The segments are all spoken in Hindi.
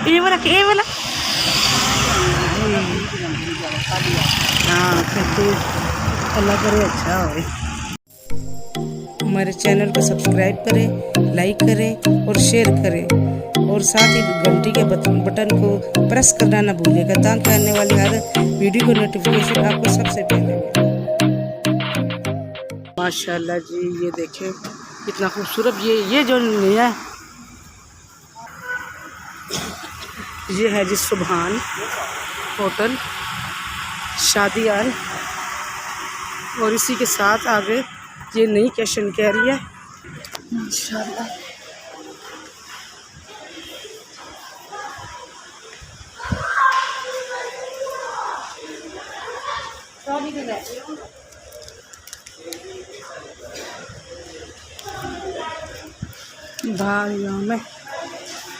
ये वाला हाँ तो अल्लाह करे अच्छा हो। हमारे चैनल को सब्सक्राइब करें, लाइक करें और शेयर करें और साथ ही घंटी के बटन को प्रेस करना ना भूलिएगा ताकि आने वाली हर वीडियो को नोटिफिकेशन आपको सबसे पहले मिले। माशाल्लाह जी, ये देखें कितना खूबसूरत ये जो नया ये है जी सुभान होटल शादीयाल और इसी के साथ आगे ये नई कैश एंड कैरी है माशाल्लाह। बाहर यहाँ में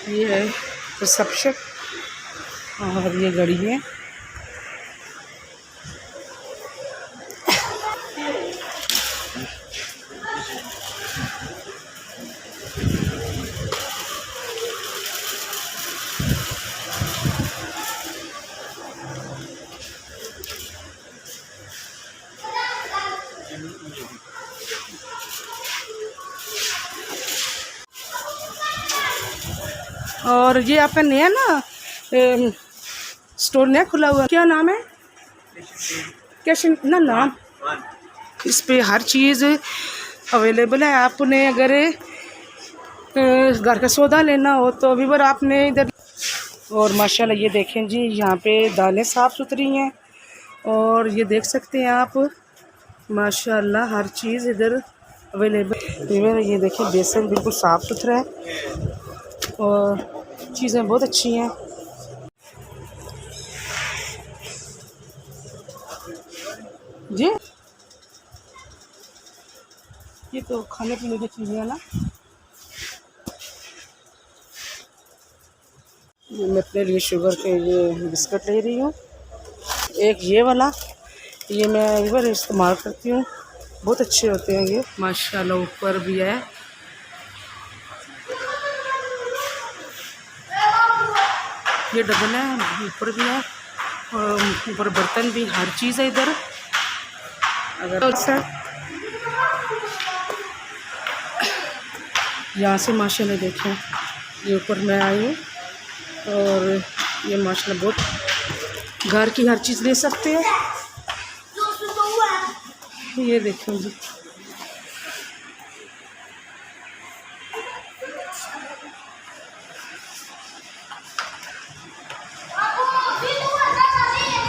ये है रिसेप्शन और ये घड़ी है। और ये आपका नया ना स्टोर नया खुला हुआ, क्या नाम है? कैश ना नाम, इस पे हर चीज़ अवेलेबल है। आपने अगर घर का सौदा लेना हो तो अभी बार आपने इधर। और माशाल्लाह ये देखें जी, यहाँ पे दालें साफ़ सुथरी हैं और ये देख सकते हैं आप माशाल्लाह हर चीज़ इधर अवेलेबल। ये देखें बेसन बिल्कुल साफ़ सुथरा है और चीज़ें बहुत अच्छी हैं। जी ये तो खाने पीने की चीज़ें है ना। ये मैं अपने लिए शुगर के ये बिस्किट ले रही हूँ। एक ये वाला ये मैं इधर इस्तेमाल करती हूँ, बहुत अच्छे होते हैं ये माशाल्लाह। ऊपर भी है ये डबल है, ऊपर भी है और ऊपर बर्तन भी, हर चीज़ है इधर। अगर सर यहाँ से माशाल्लाह देखें ये ऊपर मैं आई हूँ और ये माशाल्लाह बहुत घर की हर चीज़ ले सकते हैं। ये देखें जी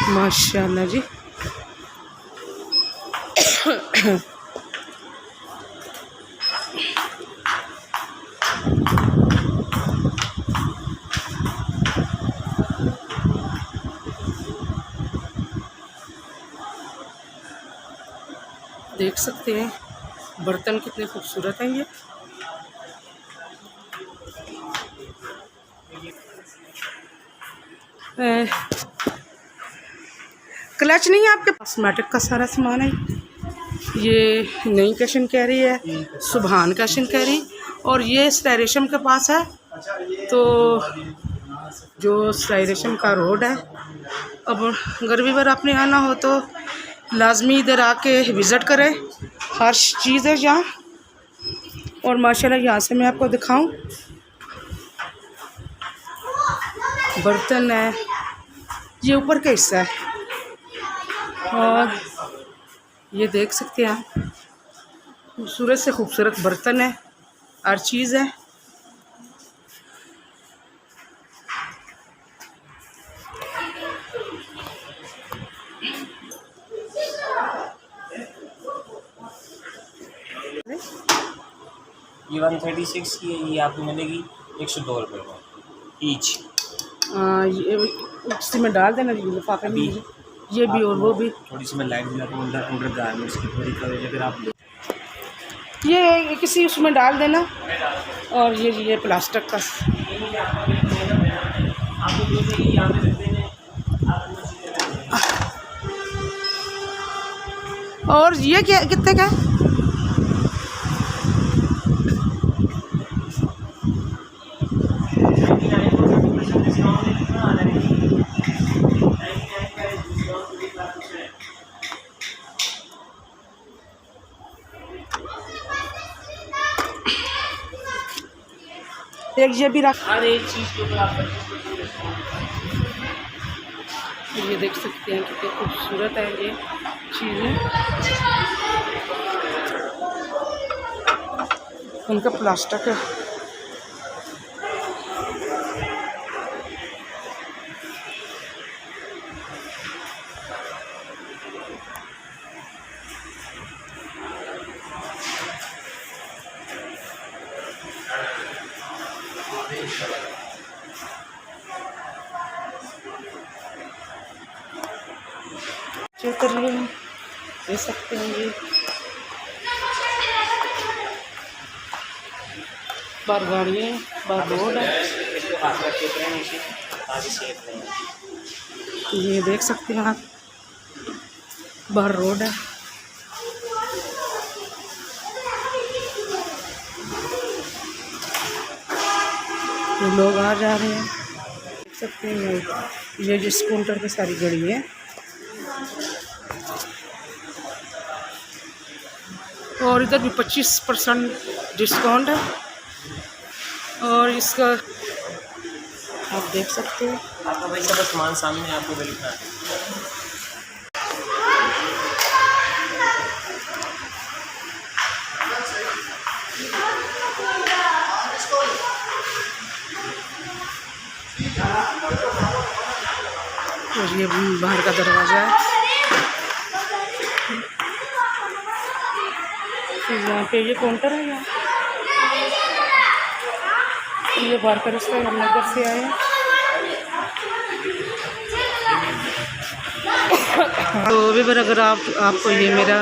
माशाल्लाह जी। देख सकते हैं बर्तन कितने खूबसूरत हैं। ये क्लच नहीं है आपके, कॉस्मेटिक का सारा सामान है। ये नई कैश एंड कैरी है, सुभान कैश एंड कैरी और ये स्टाई रेशम के पास है। तो जो स्टाई रेशम का रोड है, अब अगर भी बार आपने आना हो तो लाजमी इधर आके विज़िट करें, हर चीज़ है यहाँ। और माशाल्लाह यहाँ से मैं आपको दिखाऊं बर्तन है, ये ऊपर का हिस्सा है और ये देख सकते हैं आप खूबसूरत से खूबसूरत बर्तन है, हर चीज़ है। ये 136 की है, ये आपको मिलेगी 102 रुपये में ईच। ये इसी में डाल देना जी लिफाफे में, ये भी और वो भी। थोड़ी सी मैं लाइट दिलाता हूँ अंडर गारमेंट्स की पूरी कवरेज अगर आप ये किसी उसमें डाल देना। और ये प्लास्टिक का और ये क्या कितने का है? एक ये भी रख। हर एक चीज़ के ऊपर आप ये देख सकते हैं कितनी खूबसूरत है ये चीज़ें। उनका प्लास्टिक है। चेक कर लिए हैं, दे सकते हैं ये बार गाड़ियाँ बार रोड है। ये देख सकते हैं आप, बाहर रोड है। ये लोग आ जा रहे हैं, देख सकते हैं। ये जो स्कूटर पे सारी गाड़ी है और इधर भी 25% डिस्काउंट है। और इसका आप देख सकते हैं। आपका भाई सब सामान सामने आपको मिलता है। और ये बाहर का दरवाज़ा है। यहाँ पे ये काउंटर है। यहाँ ये बाहर का रास्ता हम नगर से आए हैं। तो अभी बार अगर आपको ये मेरा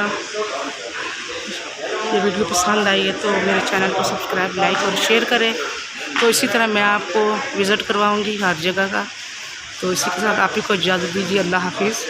ये वीडियो पसंद आई है तो मेरे चैनल को सब्सक्राइब, लाइक और शेयर करें। तो इसी तरह मैं आपको विज़िट करवाऊंगी हर जगह का। तो इसी के साथ आप ही को इजाज़त दीजिए। अल्लाह हाफिज़।